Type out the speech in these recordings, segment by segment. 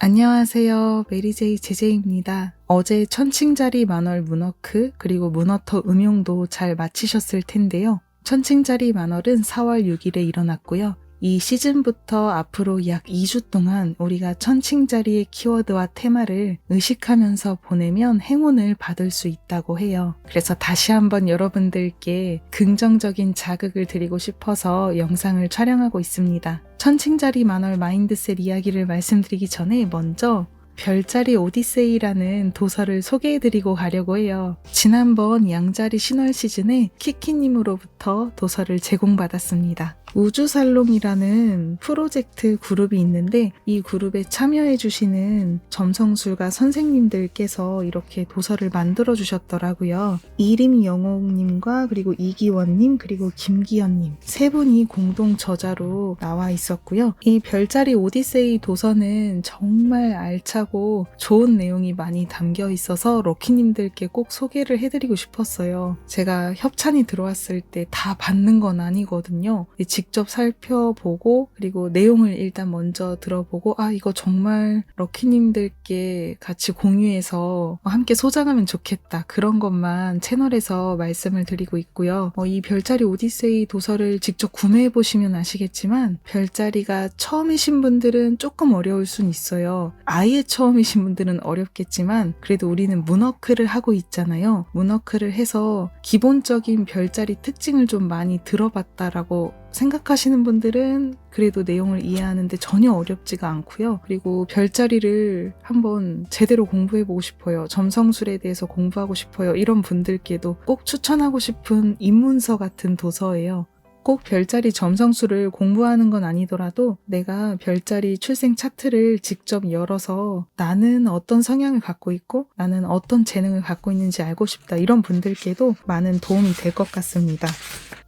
안녕하세요. 메리제이 제제입니다. 어제 천칭자리 만월 문어크 그리고 문어터 음용도 잘 마치셨을 텐데요. 천칭자리 만월은 4월 6일에 일어났고요. 이 시즌부터 앞으로 약 2주 동안 우리가 천칭자리의 키워드와 테마를 의식하면서 보내면 행운을 받을 수 있다고 해요. 그래서 다시 한번 여러분들께 긍정적인 자극을 드리고 싶어서 영상을 촬영하고 있습니다. 천칭자리 만월 마인드셋 이야기를 말씀드리기 전에 먼저 별자리 오디세이라는 도서를 소개해드리고 가려고 해요. 지난번 양자리 신월 시즌에 키키님으로부터 도서를 제공받았습니다. 우주살롱이라는 프로젝트 그룹이 있는데 이 그룹에 참여해주시는 점성술가 선생님들께서 이렇게 도서를 만들어 주셨더라고요. 이림영옥님과 그리고 이기원님 그리고 김기현님 세 분이 공동 저자로 나와 있었고요. 이 별자리 오디세이 도서는 정말 알차고 좋은 내용이 많이 담겨 있어서 럭키님들께 꼭 소개를 해드리고 싶었어요. 제가 협찬이 들어왔을 때 다 받는 건 아니거든요. 직접 살펴보고 그리고 내용을 일단 먼저 들어보고 이거 정말 럭키님들께 같이 공유해서 함께 소장하면 좋겠다 그런 것만 채널에서 말씀을 드리고 있고요. 이 별자리 오디세이 도서를 직접 구매해 보시면 아시겠지만 별자리가 처음이신 분들은 조금 어려울 순 있어요. 아예 처음이신 분들은 어렵겠지만 그래도 우리는 문어크를 하고 있잖아요. 문어크를 해서 기본적인 별자리 특징을 좀 많이 들어봤다라고 생각하시는 분들은 그래도 내용을 이해하는데 전혀 어렵지가 않고요. 그리고 별자리를 한번 제대로 공부해보고 싶어요. 점성술에 대해서 공부하고 싶어요. 이런 분들께도 꼭 추천하고 싶은 입문서 같은 도서예요. 꼭 별자리 점성술을 공부하는 건 아니더라도 내가 별자리 출생 차트를 직접 열어서 나는 어떤 성향을 갖고 있고 나는 어떤 재능을 갖고 있는지 알고 싶다 이런 분들께도 많은 도움이 될 것 같습니다.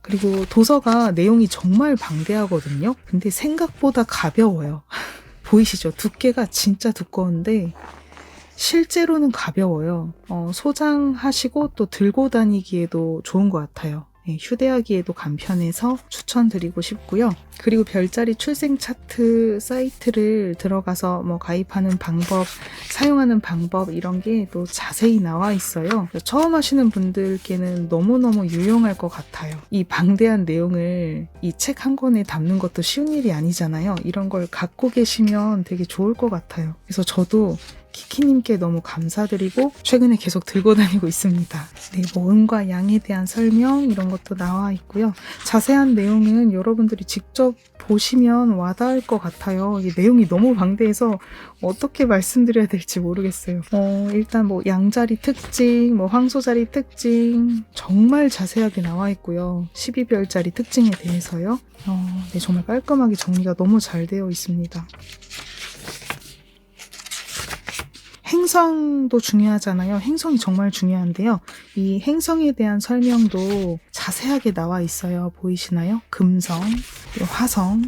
그리고 도서가 내용이 정말 방대하거든요. 근데 생각보다 가벼워요. 보이시죠? 두께가 진짜 두꺼운데 실제로는 가벼워요. 소장하시고 또 들고 다니기에도 좋은 것 같아요. 휴대하기에도 간편해서 추천드리고 싶고요. 그리고 별자리 출생 차트 사이트를 들어가서 가입하는 방법, 사용하는 방법 이런 게 또 자세히 나와 있어요. 처음 하시는 분들께는 너무너무 유용할 것 같아요. 이 방대한 내용을 이 책 한 권에 담는 것도 쉬운 일이 아니잖아요. 이런 걸 갖고 계시면 되게 좋을 것 같아요. 그래서 저도 키키님께 너무 감사드리고 최근에 계속 들고 다니고 있습니다. 음과 양에 대한 설명 이런 것도 나와 있고요. 자세한 내용은 여러분들이 직접 보시면 와닿을 것 같아요. 이 내용이 너무 방대해서 어떻게 말씀드려야 될지 모르겠어요. 일단 양자리 특징, 황소자리 특징 정말 자세하게 나와 있고요. 12별자리 특징에 대해서요. 정말 깔끔하게 정리가 너무 잘 되어 있습니다. 행성도 중요하잖아요. 행성이 정말 중요한데요. 이 행성에 대한 설명도 자세하게 나와 있어요. 보이시나요? 금성, 그리고 화성,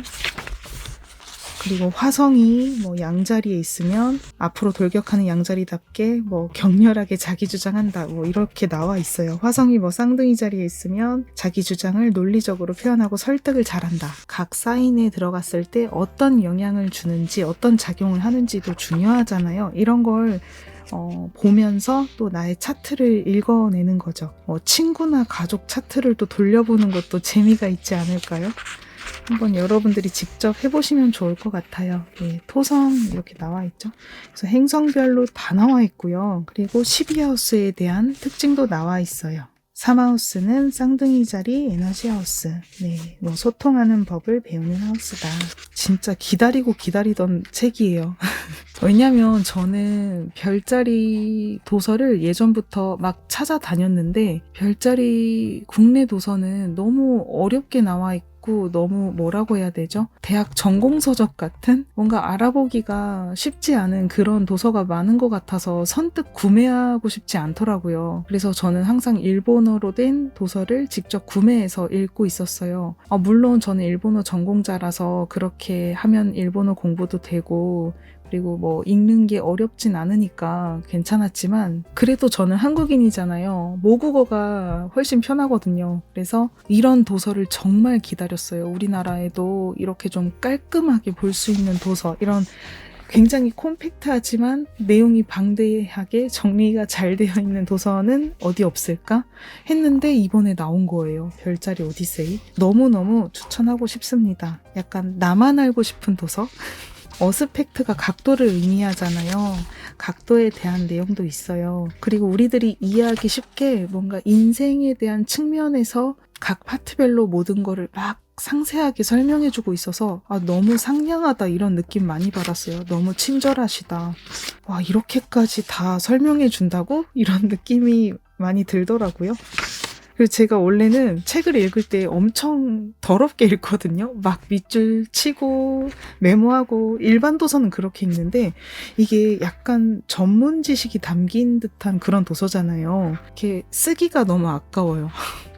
그리고 화성이 양자리에 있으면 앞으로 돌격하는 양자리답게 격렬하게 자기 주장한다 이렇게 나와 있어요. 화성이 쌍둥이 자리에 있으면 자기 주장을 논리적으로 표현하고 설득을 잘한다. 각 사인에 들어갔을 때 어떤 영향을 주는지 어떤 작용을 하는지도 중요하잖아요. 이런 걸 보면서 또 나의 차트를 읽어내는 거죠. 친구나 가족 차트를 또 돌려보는 것도 재미가 있지 않을까요? 한번 여러분들이 직접 해보시면 좋을 것 같아요. 토성 이렇게 나와 있죠. 그래서 행성별로 다 나와 있고요. 그리고 12하우스에 대한 특징도 나와 있어요. 3하우스는 쌍둥이 자리 에너지 하우스. 소통하는 법을 배우는 하우스다. 진짜 기다리고 기다리던 책이에요. 왜냐면 저는 별자리 도서를 예전부터 막 찾아다녔는데 별자리 국내 도서는 너무 어렵게 나와 있고 너무 뭐라고 해야 되죠? 대학 전공서적 같은 뭔가 알아보기가 쉽지 않은 그런 도서가 많은 것 같아서 선뜻 구매하고 싶지 않더라고요. 그래서 저는 항상 일본어로 된 도서를 직접 구매해서 읽고 있었어요. 물론 저는 일본어 전공자라서 그렇게 하면 일본어 공부도 되고 그리고 읽는 게 어렵진 않으니까 괜찮았지만 그래도 저는 한국인이잖아요. 모국어가 훨씬 편하거든요. 그래서 이런 도서를 정말 기다렸어요. 우리나라에도 이렇게 좀 깔끔하게 볼 수 있는 도서, 이런 굉장히 콤팩트하지만 내용이 방대하게 정리가 잘 되어 있는 도서는 어디 없을까 했는데 이번에 나온 거예요. 별자리 오디세이. 너무너무 추천하고 싶습니다. 약간 나만 알고 싶은 도서? 어스펙트가 각도를 의미하잖아요. 각도에 대한 내용도 있어요. 그리고 우리들이 이해하기 쉽게 뭔가 인생에 대한 측면에서 각 파트별로 모든 거를 막 상세하게 설명해주고 있어서 너무 상냥하다 이런 느낌 많이 받았어요. 너무 친절하시다. 와, 이렇게까지 다 설명해준다고? 이런 느낌이 많이 들더라고요. 그리고 제가 원래는 책을 읽을 때 엄청 더럽게 읽거든요. 막 밑줄 치고 메모하고 일반 도서는 그렇게 읽는데 이게 약간 전문 지식이 담긴 듯한 그런 도서잖아요. 이렇게 쓰기가 너무 아까워요.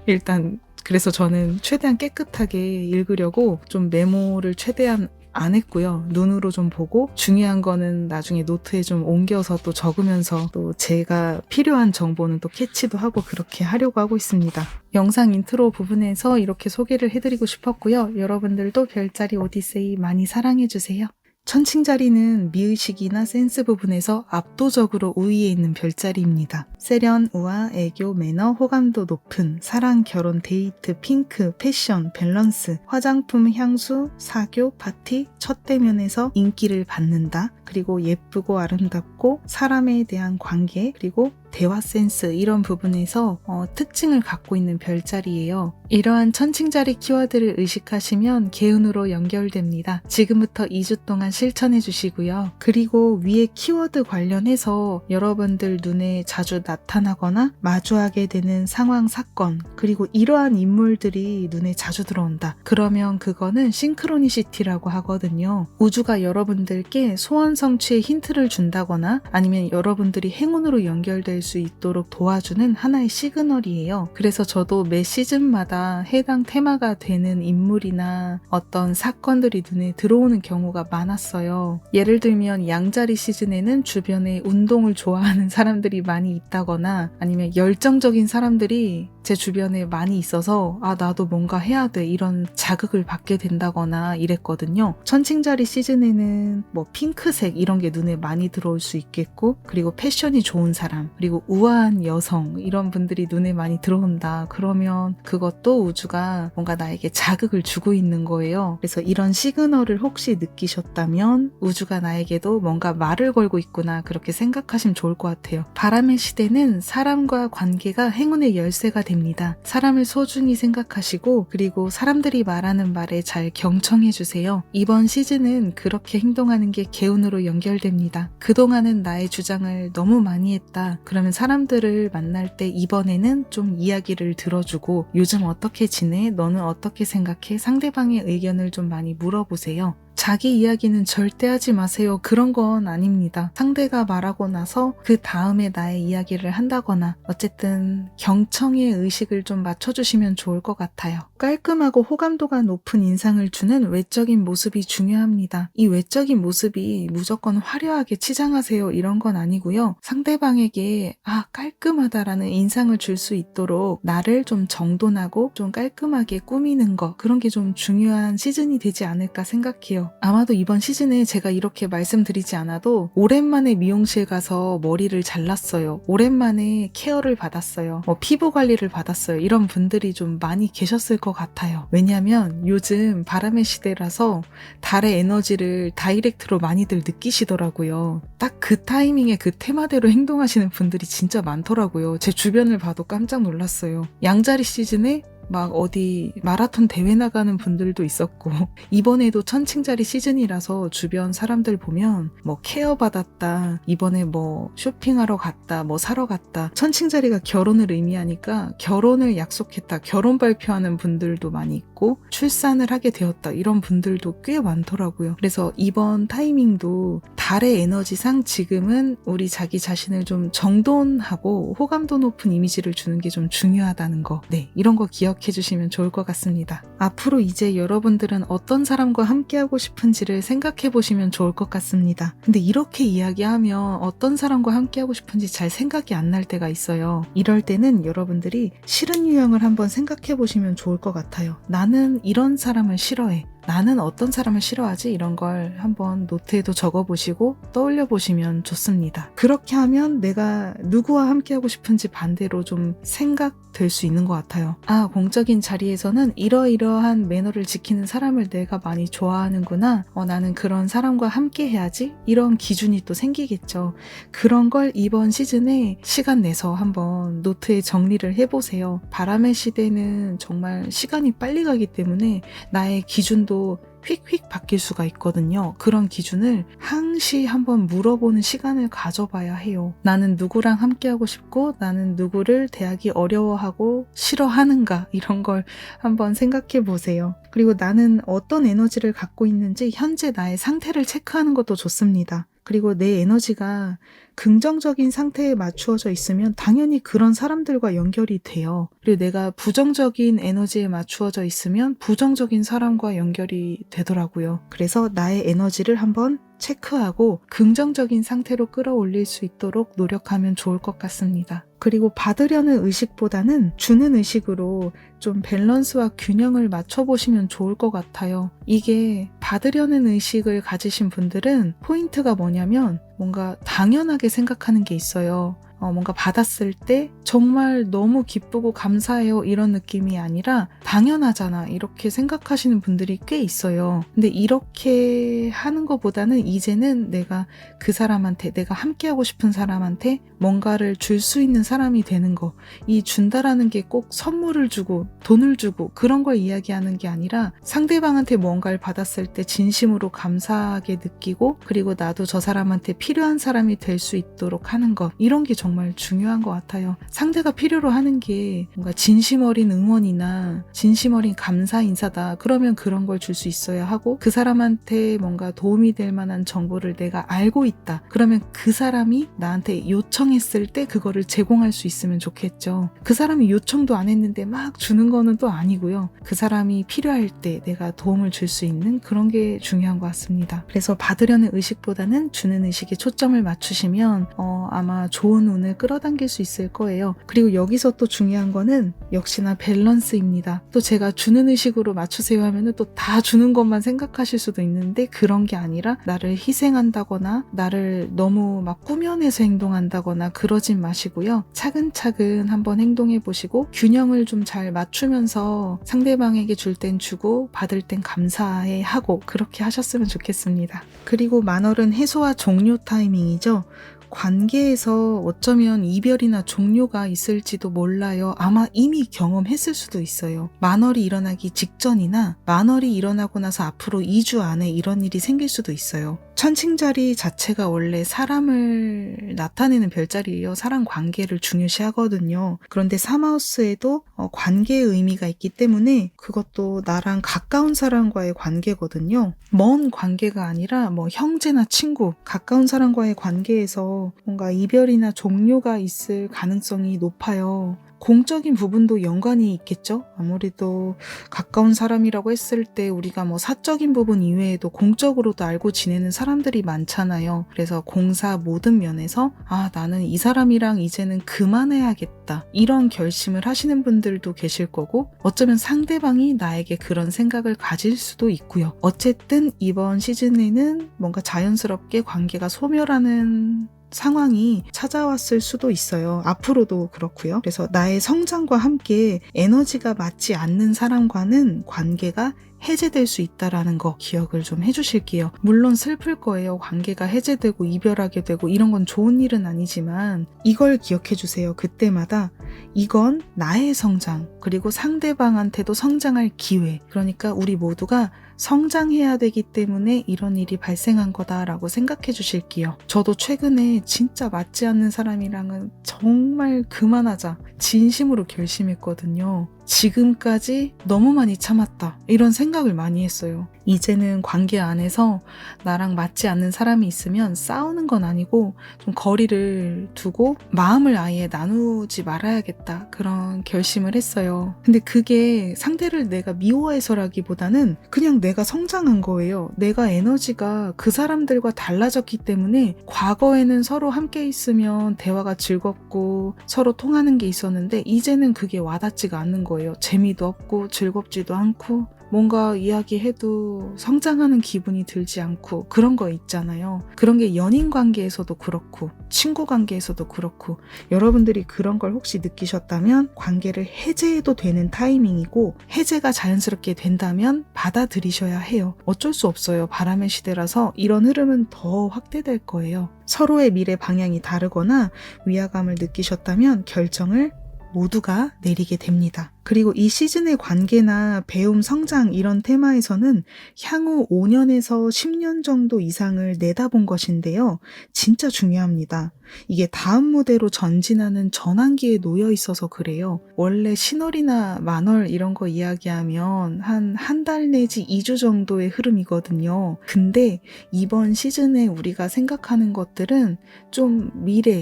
일단 그래서 저는 최대한 깨끗하게 읽으려고 좀 메모를 최대한 안 했고요. 눈으로 좀 보고 중요한 거는 나중에 노트에 좀 옮겨서 또 적으면서 또 제가 필요한 정보는 또 캐치도 하고 그렇게 하려고 하고 있습니다. 영상 인트로 부분에서 이렇게 소개를 해드리고 싶었고요. 여러분들도 별자리 오디세이 많이 사랑해주세요. 천칭자리는 미의식이나 센스 부분에서 압도적으로 우위에 있는 별자리입니다. 세련, 우아, 애교, 매너, 호감도 높은 사랑, 결혼, 데이트, 핑크, 패션, 밸런스, 화장품, 향수, 사교, 파티, 첫 대면에서 인기를 받는다. 그리고 예쁘고 아름답고 사람에 대한 관계, 그리고 대화 센스 이런 부분에서 특징을 갖고 있는 별자리예요. 이러한 천칭자리 키워드를 의식하시면 개운으로 연결됩니다. 지금부터 2주 동안 실천해 주시고요. 그리고 위에 키워드 관련해서 여러분들 눈에 자주 나타나거나 마주하게 되는 상황, 사건, 그리고 이러한 인물들이 눈에 자주 들어온다. 그러면 그거는 싱크로니시티라고 하거든요. 우주가 여러분들께 소원 성취의 힌트를 준다거나 아니면 여러분들이 행운으로 연결될 수 있도록 도와주는 하나의 시그널이에요. 그래서 저도 매 시즌마다 해당 테마가 되는 인물이나 어떤 사건들이 눈에 들어오는 경우가 많았어요. 예를 들면 양자리 시즌에는 주변에 운동을 좋아하는 사람들이 많이 있다거나 아니면 열정적인 사람들이 제 주변에 많이 있어서 나도 뭔가 해야 돼 이런 자극을 받게 된다거나 이랬거든요. 천칭자리 시즌에는 뭐 핑크색 이런 게 눈에 많이 들어올 수 있겠고 그리고 패션이 좋은 사람 그리고 우아한 여성 이런 분들이 눈에 많이 들어온다. 그러면 그것도 우주가 뭔가 나에게 자극을 주고 있는 거예요. 그래서 이런 시그널을 혹시 느끼셨다면 우주가 나에게도 뭔가 말을 걸고 있구나 그렇게 생각하시면 좋을 것 같아요. 바람의 시대는 사람과 관계가 행운의 열쇠가 됩니다. 사람을 소중히 생각하시고 그리고 사람들이 말하는 말에 잘 경청해주세요. 이번 시즌은 그렇게 행동하는 게 개운으로 연결됩니다. 그동안은 나의 주장을 너무 많이 했다. 그러면 사람들을 만날 때 이번에는 좀 이야기를 들어주고 요즘 어떻게 지내? 너는 어떻게 생각해? 상대방의 의견을 좀 많이 물어보세요. 자기 이야기는 절대 하지 마세요. 그런 건 아닙니다. 상대가 말하고 나서 그 다음에 나의 이야기를 한다거나 어쨌든 경청의 의식을 좀 맞춰주시면 좋을 것 같아요. 깔끔하고 호감도가 높은 인상을 주는 외적인 모습이 중요합니다. 이 외적인 모습이 무조건 화려하게 치장하세요 이런 건 아니고요. 상대방에게 깔끔하다라는 인상을 줄 수 있도록 나를 좀 정돈하고 좀 깔끔하게 꾸미는 거 그런 게 좀 중요한 시즌이 되지 않을까 생각해요. 아마도 이번 시즌에 제가 이렇게 말씀드리지 않아도 오랜만에 미용실 가서 머리를 잘랐어요. 오랜만에 케어를 받았어요. 피부 관리를 받았어요. 이런 분들이 좀 많이 계셨을 것 같아요. 왜냐하면 요즘 바람의 시대라서 달의 에너지를 다이렉트로 많이들 느끼시더라고요. 딱 그 타이밍에 그 테마대로 행동하시는 분들이 진짜 많더라고요. 제 주변을 봐도 깜짝 놀랐어요. 양자리 시즌에 막 어디 마라톤 대회 나가는 분들도 있었고 이번에도 천칭자리 시즌이라서 주변 사람들 보면 뭐 케어 받았다 이번에 뭐 쇼핑하러 갔다 뭐 사러 갔다 천칭자리가 결혼을 의미하니까 결혼을 약속했다 결혼 발표하는 분들도 많이 있고 출산을 하게 되었다 이런 분들도 꽤 많더라고요. 그래서 이번 타이밍도 달의 에너지상 지금은 우리 자기 자신을 좀 정돈하고 호감도 높은 이미지를 주는 게 좀 중요하다는 거 이런 거 기억해 주시면 좋을 것 같습니다. 앞으로 이제 여러분들은 어떤 사람과 함께하고 싶은지를 생각해 보시면 좋을 것 같습니다. 근데 이렇게 이야기하면 어떤 사람과 함께하고 싶은지 잘 생각이 안 날 때가 있어요. 이럴 때는 여러분들이 싫은 유형을 한번 생각해 보시면 좋을 것 같아요. 나는 이런 사람을 싫어해. 나는 어떤 사람을 싫어하지? 이런 걸 한번 노트에도 적어보시고 떠올려 보시면 좋습니다. 그렇게 하면 내가 누구와 함께하고 싶은지 반대로 좀 생각될 수 있는 것 같아요. 공적인 자리에서는 이러이러한 매너를 지키는 사람을 내가 많이 좋아하는구나. 나는 그런 사람과 함께 해야지. 이런 기준이 또 생기겠죠. 그런 걸 이번 시즌에 시간 내서 한번 노트에 정리를 해보세요. 바람의 시대는 정말 시간이 빨리 가기 때문에 나의 기준도 휙휙 바뀔 수가 있거든요. 그런 기준을 항시 한번 물어보는 시간을 가져봐야 해요. 나는 누구랑 함께하고 싶고 나는 누구를 대하기 어려워하고 싫어하는가, 이런 걸 한번 생각해 보세요. 그리고 나는 어떤 에너지를 갖고 있는지 현재 나의 상태를 체크하는 것도 좋습니다. 그리고 내 에너지가 긍정적인 상태에 맞추어져 있으면 당연히 그런 사람들과 연결이 돼요. 그리고 내가 부정적인 에너지에 맞추어져 있으면 부정적인 사람과 연결이 되더라고요. 그래서 나의 에너지를 한번 체크하고 긍정적인 상태로 끌어올릴 수 있도록 노력하면 좋을 것 같습니다. 그리고 받으려는 의식보다는 주는 의식으로 좀 밸런스와 균형을 맞춰보시면 좋을 것 같아요. 이게 받으려는 의식을 가지신 분들은 포인트가 뭐냐면 뭔가 당연하게 생각하는 게 있어요. 뭔가 받았을 때 정말 너무 기쁘고 감사해요, 이런 느낌이 아니라 당연하잖아, 이렇게 생각하시는 분들이 꽤 있어요. 근데 이렇게 하는 것보다는 이제는 내가 그 사람한테, 내가 함께하고 싶은 사람한테 뭔가를 줄 수 있는 사람이 되는 거, 이 준다라는 게 꼭 선물을 주고 돈을 주고 그런 걸 이야기하는 게 아니라 상대방한테 뭔가를 받았을 때 진심으로 감사하게 느끼고, 그리고 나도 저 사람한테 필요한 사람이 될 수 있도록 하는 것, 이런 게 정말 중요한 것 같아요. 상대가 필요로 하는 게 뭔가 진심 어린 응원이나 진심 어린 감사 인사다, 그러면 그런 걸 줄 수 있어야 하고, 그 사람한테 뭔가 도움이 될 만한 정보를 내가 알고 있다, 그러면 그 사람이 나한테 요청했을 때 그거를 제공할 수 있으면 좋겠죠. 그 사람이 요청도 안 했는데 막 주는 거는 또 아니고요. 그 사람이 필요할 때 내가 도움을 줄 수 있는 그런 게 중요한 것 같습니다. 그래서 받으려는 의식보다는 주는 의식에 초점을 맞추시면 아마 좋은 운을 끌어당길 수 있을 거예요. 그리고 여기서 또 중요한 거는 역시나 밸런스입니다. 또 제가 주는 의식으로 맞추세요 하면은 또 다 주는 것만 생각하실 수도 있는데, 그런 게 아니라 나를 희생한다거나 나를 너무 막 꾸며내서 행동한다거나 그러진 마시고요. 차근차근 한번 행동해 보시고 균형을 좀 잘 맞추면서 상대방에게 줄 땐 주고 받을 땐 감사해 하고, 그렇게 하셨으면 좋겠습니다. 그리고 만월은 해소와 종료 타이밍이죠. 관계에서 어쩌면 이별이나 종료가 있을지도 몰라요. 아마 이미 경험했을 수도 있어요. 만월이 일어나기 직전이나 만월이 일어나고 나서 앞으로 2주 안에 이런 일이 생길 수도 있어요. 천칭자리 자체가 원래 사람을 나타내는 별자리예요. 사람 관계를 중요시하거든요. 그런데 삼하우스에도 관계의 의미가 있기 때문에 그것도 나랑 가까운 사람과의 관계거든요. 먼 관계가 아니라 뭐 형제나 친구, 가까운 사람과의 관계에서 뭔가 이별이나 종료가 있을 가능성이 높아요. 공적인 부분도 연관이 있겠죠? 아무래도 가까운 사람이라고 했을 때 우리가 뭐 사적인 부분 이외에도 공적으로도 알고 지내는 사람들이 많잖아요. 그래서 공사 모든 면에서 나는 이 사람이랑 이제는 그만해야겠다, 이런 결심을 하시는 분들도 계실 거고, 어쩌면 상대방이 나에게 그런 생각을 가질 수도 있고요. 어쨌든 이번 시즌에는 뭔가 자연스럽게 관계가 소멸하는 상황이 찾아왔을 수도 있어요. 앞으로도 그렇고요. 그래서 나의 성장과 함께 에너지가 맞지 않는 사람과는 관계가 해제될 수 있다라는 거 기억을 좀 해주실게요. 물론 슬플 거예요. 관계가 해제되고 이별하게 되고 이런 건 좋은 일은 아니지만 이걸 기억해 주세요. 그때마다 이건 나의 성장, 그리고 상대방한테도 성장할 기회, 그러니까 우리 모두가 성장해야 되기 때문에 이런 일이 발생한 거다라고 생각해 주실게요. 저도 최근에 진짜 맞지 않는 사람이랑은 정말 그만하자 진심으로 결심했거든요. 지금까지 너무 많이 참았다, 이런 생각을 많이 했어요. 이제는 관계 안에서 나랑 맞지 않는 사람이 있으면 싸우는 건 아니고 좀 거리를 두고 마음을 아예 나누지 말아야겠다, 그런 결심을 했어요. 근데 그게 상대를 내가 미워해서라기보다는 그냥 내가 성장한 거예요. 내가 에너지가 그 사람들과 달라졌기 때문에 과거에는 서로 함께 있으면 대화가 즐겁고 서로 통하는 게 있었는데 이제는 그게 와닿지가 않는 거예요. 거예요. 재미도 없고 즐겁지도 않고 뭔가 이야기해도 성장하는 기분이 들지 않고 그런 거 있잖아요. 그런 게 연인 관계에서도 그렇고 친구 관계에서도 그렇고 여러분들이 그런 걸 혹시 느끼셨다면 관계를 해제해도 되는 타이밍이고 해제가 자연스럽게 된다면 받아들이셔야 해요. 어쩔 수 없어요. 바람의 시대라서 이런 흐름은 더 확대될 거예요. 서로의 미래 방향이 다르거나 위화감을 느끼셨다면 결정을 모두가 내리게 됩니다. 그리고 이 시즌의 관계나 배움, 성장 이런 테마에서는 향후 5년에서 10년 정도 이상을 내다본 것인데요. 진짜 중요합니다. 이게 다음 무대로 전진하는 전환기에 놓여 있어서 그래요. 원래 신월이나 만월 이런 거 이야기하면 한 달 내지 2주 정도의 흐름이거든요. 근데 이번 시즌에 우리가 생각하는 것들은 좀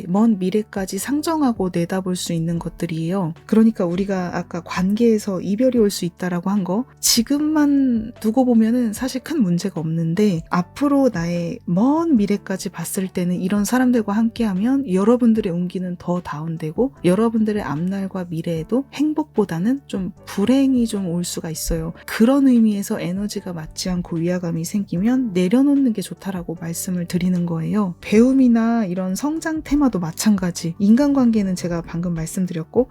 먼 미래까지 상정하고 내다볼 수 있는 것들이에요. 그러니까 우리가 아까 관계에서 이별이 올 수 있다라고 한 거 지금만 두고 보면은 사실 큰 문제가 없는데 앞으로 나의 먼 미래까지 봤을 때는 이런 사람들과 함께하면 여러분들의 운기는 더 다운되고 여러분들의 앞날과 미래에도 행복보다는 좀 불행이 좀 올 수가 있어요. 그런 의미에서 에너지가 맞지 않고 위화감이 생기면 내려놓는 게 좋다라고 말씀을 드리는 거예요. 배움이나 이런 성장 테마도 마찬가지. 인간관계는 제가 방금 말씀드렸고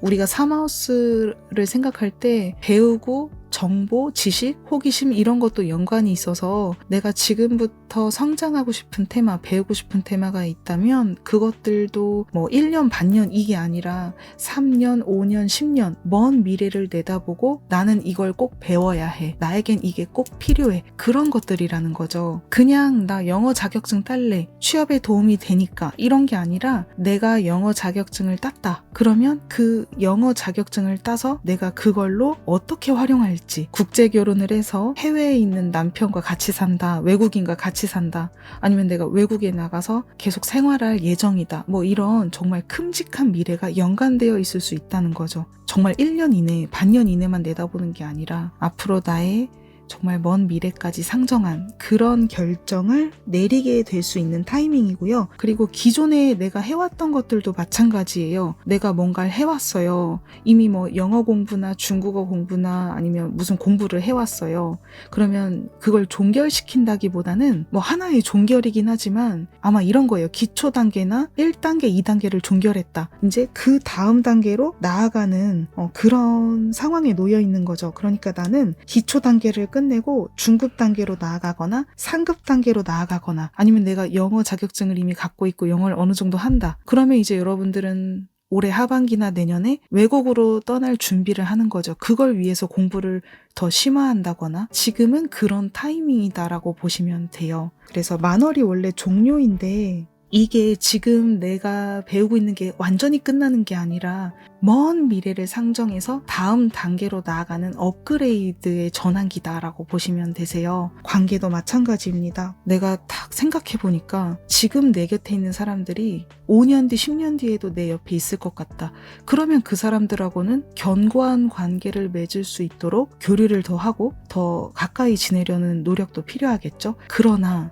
우리가 사마우스를 생각할 때 배우고 정보, 지식, 호기심 이런 것도 연관이 있어서 내가 지금부터 성장하고 싶은 테마, 배우고 싶은 테마가 있다면 그것들도 뭐 1년, 반년 이게 아니라 3년, 5년, 10년 먼 미래를 내다보고 나는 이걸 꼭 배워야 해. 나에겐 이게 꼭 필요해. 그런 것들이라는 거죠. 그냥 나 영어 자격증 딸래. 취업에 도움이 되니까 이런 게 아니라 내가 영어 자격증을 땄다. 그러면 그 영어 자격증을 따서 내가 그걸로 어떻게 활용할지 국제 결혼을 해서 해외에 있는 남편과 같이 산다, 외국인과 같이 산다, 아니면 내가 외국에 나가서 계속 생활할 예정이다, 뭐 이런 정말 큼직한 미래가 연관되어 있을 수 있다는 거죠. 정말 1년 이내, 반년 이내만 내다보는 게 아니라 앞으로 나의 정말 먼 미래까지 상정한 그런 결정을 내리게 될 수 있는 타이밍이고요. 그리고 기존에 내가 해왔던 것들도 마찬가지예요. 내가 뭔가를 해왔어요. 이미 뭐 영어 공부나 중국어 공부나 아니면 무슨 공부를 해왔어요. 그러면 그걸 종결시킨다기보다는 뭐 하나의 종결이긴 하지만 아마 이런 거예요. 기초 단계나 1단계, 2단계를 종결했다. 이제 그 다음 단계로 나아가는 그런 상황에 놓여 있는 거죠. 그러니까 나는 기초 단계를 끝내고 중급 단계로 나아가거나 상급 단계로 나아가거나 아니면 내가 영어 자격증을 이미 갖고 있고 영어를 어느 정도 한다. 그러면 이제 여러분들은 올해 하반기나 내년에 외국으로 떠날 준비를 하는 거죠. 그걸 위해서 공부를 더 심화한다거나 지금은 그런 타이밍이다라고 보시면 돼요. 그래서 만월이 원래 종료인데 이게 지금 내가 배우고 있는 게 완전히 끝나는 게 아니라 먼 미래를 상정해서 다음 단계로 나아가는 업그레이드의 전환기다라고 보시면 되세요. 관계도 마찬가지입니다. 내가 딱 생각해보니까 지금 내 곁에 있는 사람들이 5년 뒤, 10년 뒤에도 내 옆에 있을 것 같다. 그러면 그 사람들하고는 견고한 관계를 맺을 수 있도록 교류를 더 하고 더 가까이 지내려는 노력도 필요하겠죠. 그러나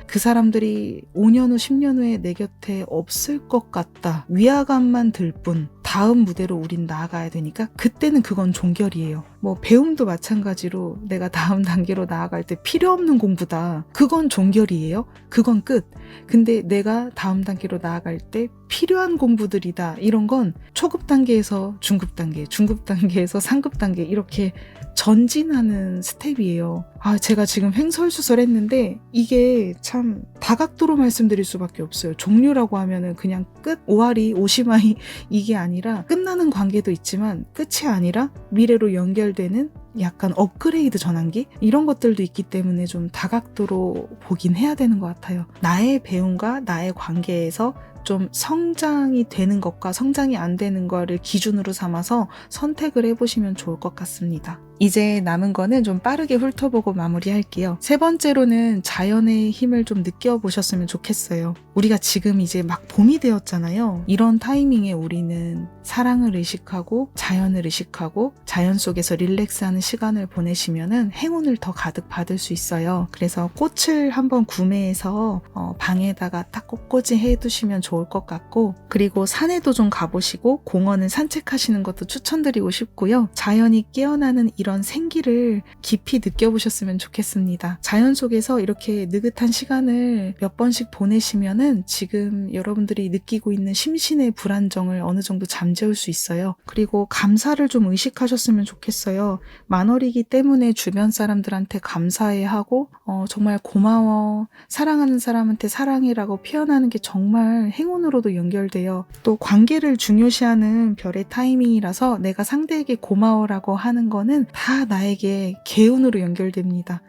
그 사람들이 5년 후, 10년 후에 내 곁에 없을 것 같다. 위화감만 들 뿐. 다음 무대로 우린 나아가야 되니까 그때는 그건 종결이에요. 뭐 배움도 마찬가지로 내가 다음 단계로 나아갈 때 필요 없는 공부다. 그건 종결이에요. 그건 끝. 근데 내가 다음 단계로 나아갈 때 필요한 공부들이다. 이런 건 초급 단계에서 중급 단계, 중급 단계에서 상급 단계 이렇게 전진하는 스텝이에요. 제가 지금 횡설수설했는데 이게 참 다각도로 말씀드릴 수밖에 없어요. 종류라고 하면은 그냥 끝, 오아리, 오시마이 이게 아니라 끝나는 관계도 있지만 끝이 아니라 미래로 연결되는 약간 업그레이드 전환기? 이런 것들도 있기 때문에 좀 다각도로 보긴 해야 되는 것 같아요. 나의 배움과 나의 관계에서 좀 성장이 되는 것과 성장이 안 되는 거를 기준으로 삼아서 선택을 해보시면 좋을 것 같습니다. 이제 남은 거는 좀 빠르게 훑어보고 마무리할게요. 세 번째로는 자연의 힘을 좀 느껴보셨으면 좋겠어요. 우리가 지금 이제 막 봄이 되었잖아요. 이런 타이밍에 우리는 사랑을 의식하고 자연을 의식하고 자연 속에서 릴렉스하는 시간을 보내시면은 행운을 더 가득 받을 수 있어요. 그래서 꽃을 한번 구매해서 방에다가 딱 꽃꽂이 해두시면 좋을 것 같고, 그리고 산에도 좀 가보시고 공원을 산책하시는 것도 추천드리고 싶고요. 자연이 깨어나는 이런 생기를 깊이 느껴보셨으면 좋겠습니다. 자연 속에서 이렇게 느긋한 시간을 몇 번씩 보내시면은 지금 여러분들이 느끼고 있는 심신의 불안정을 어느 정도 잠재울 수 있어요. 그리고 감사를 좀 의식하셨으면 좋겠어요. 만월이기 때문에 주변 사람들한테 감사해 하고 정말 고마워, 사랑하는 사람한테 사랑해라고 표현하는 게 정말 행운으로도 연결돼요. 또 관계를 중요시하는 별의 타이밍이라서 내가 상대에게 고마워라고 하는 거는 다 나에게 개운으로 연결됩니다.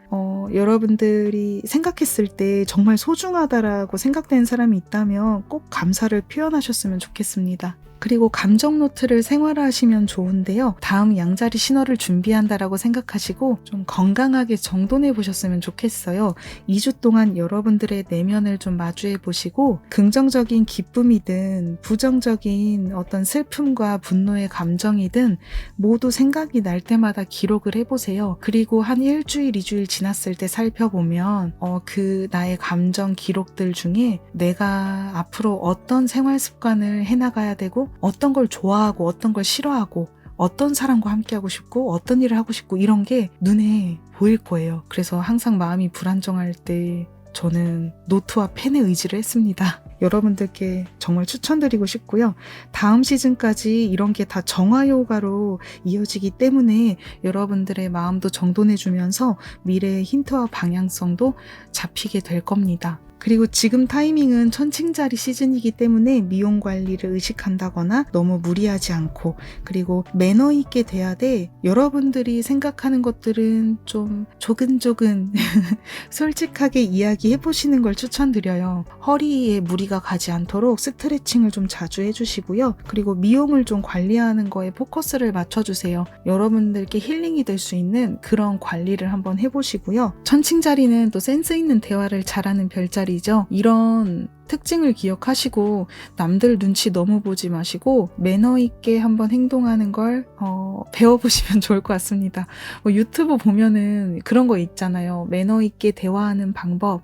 여러분들이 생각했을 때 정말 소중하다라고 생각되는 사람이 있다면 꼭 감사를 표현하셨으면 좋겠습니다. 그리고 감정 노트를 생활화하시면 좋은데요. 다음 양자리 신호를 준비한다라고 생각하시고 좀 건강하게 정돈해 보셨으면 좋겠어요. 2주 동안 여러분들의 내면을 좀 마주해 보시고 긍정적인 기쁨이든 부정적인 어떤 슬픔과 분노의 감정이든 모두 생각이 날 때마다 기록을 해보세요. 그리고 한 1주일, 2주일 지났을 때 살펴보면 그 나의 감정 기록들 중에 내가 앞으로 어떤 생활 습관을 해나가야 되고 어떤 걸 좋아하고 어떤 걸 싫어하고 어떤 사람과 함께하고 싶고 어떤 일을 하고 싶고 이런 게 눈에 보일 거예요. 그래서 항상 마음이 불안정할 때 저는 노트와 펜에 의지를 했습니다. 여러분들께 정말 추천드리고 싶고요. 다음 시즌까지 이런 게 다 정화요가로 이어지기 때문에 여러분들의 마음도 정돈해주면서 미래의 힌트와 방향성도 잡히게 될 겁니다. 그리고 지금 타이밍은 천칭자리 시즌이기 때문에 미용 관리를 의식한다거나 너무 무리하지 않고, 그리고 매너 있게 돼야 돼. 여러분들이 생각하는 것들은 좀 조근조근 솔직하게 이야기해 보시는 걸 추천드려요. 허리에 무리가 가지 않도록 스트레칭을 좀 자주 해주시고요. 그리고 미용을 좀 관리하는 거에 포커스를 맞춰주세요. 여러분들께 힐링이 될 수 있는 그런 관리를 한번 해보시고요. 천칭자리는 또 센스 있는 대화를 잘하는 별자리 이죠. 이런 특징을 기억하시고 남들 눈치 너무 보지 마시고 매너 있게 한번 행동하는 걸 배워보시면 좋을 것 같습니다. 유튜브 보면은 그런 거 있잖아요. 매너 있게 대화하는 방법,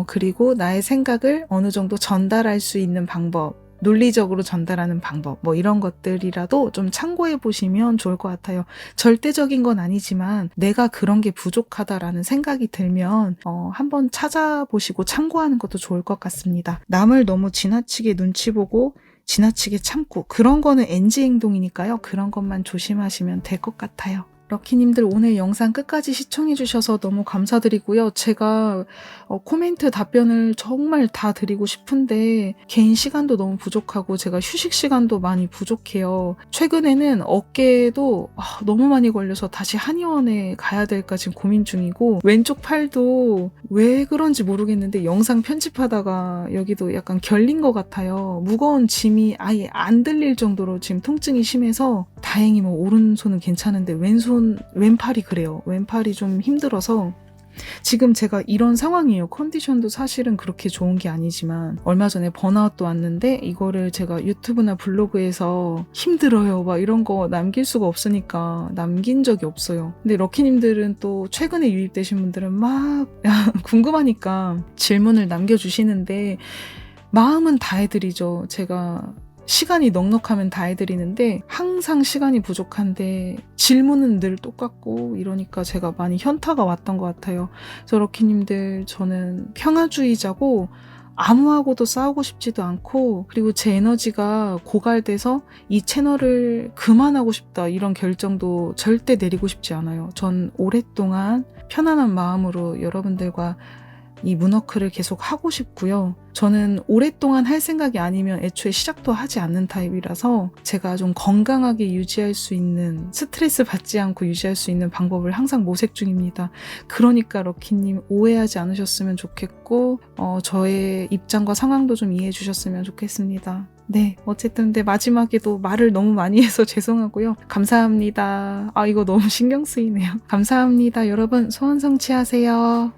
그리고 나의 생각을 어느 정도 전달할 수 있는 방법, 논리적으로 전달하는 방법, 이런 것들이라도 좀 참고해 보시면 좋을 것 같아요. 절대적인 건 아니지만 내가 그런 게 부족하다라는 생각이 들면 한번 찾아보시고 참고하는 것도 좋을 것 같습니다. 남을 너무 지나치게 눈치 보고 지나치게 참고 그런 거는 NG 행동이니까요. 그런 것만 조심하시면 될 것 같아요. 럭키님들 오늘 영상 끝까지 시청해주셔서 너무 감사드리고요. 제가 코멘트 답변을 정말 다 드리고 싶은데 개인 시간도 너무 부족하고 제가 휴식 시간도 많이 부족해요. 최근에는 어깨에도 너무 많이 걸려서 다시 한의원에 가야 될까 지금 고민 중이고, 왼쪽 팔도 왜 그런지 모르겠는데 영상 편집하다가 여기도 약간 결린 것 같아요. 무거운 짐이 아예 안 들릴 정도로 지금 통증이 심해서 다행히 오른손은 괜찮은데 왼팔이 그래요. 왼팔이 좀 힘들어서 지금 제가 이런 상황이에요. 컨디션도 사실은 그렇게 좋은 게 아니지만 얼마 전에 번아웃도 왔는데 이거를 제가 유튜브나 블로그에서 힘들어요 막 이런 거 남길 수가 없으니까 남긴 적이 없어요. 근데 럭키님들은 또 최근에 유입되신 분들은 막 궁금하니까 질문을 남겨주시는데 마음은 다 해드리죠. 제가 시간이 넉넉하면 다 해드리는데 항상 시간이 부족한데 질문은 늘 똑같고 이러니까 제가 많이 현타가 왔던 것 같아요. 그래서 럭키님들, 저는 평화주의자고 아무하고도 싸우고 싶지도 않고, 그리고 제 에너지가 고갈돼서 이 채널을 그만하고 싶다 이런 결정도 절대 내리고 싶지 않아요. 전 오랫동안 편안한 마음으로 여러분들과 이 문워크를 계속 하고 싶고요. 저는 오랫동안 할 생각이 아니면 애초에 시작도 하지 않는 타입이라서 제가 좀 건강하게 유지할 수 있는, 스트레스 받지 않고 유지할 수 있는 방법을 항상 모색 중입니다. 그러니까 럭키님 오해하지 않으셨으면 좋겠고 저의 입장과 상황도 좀 이해해 주셨으면 좋겠습니다. 네, 어쨌든 근데 마지막에도 말을 너무 많이 해서 죄송하고요. 감사합니다. 아, 이거 너무 신경 쓰이네요. 감사합니다. 여러분, 소원 성취하세요.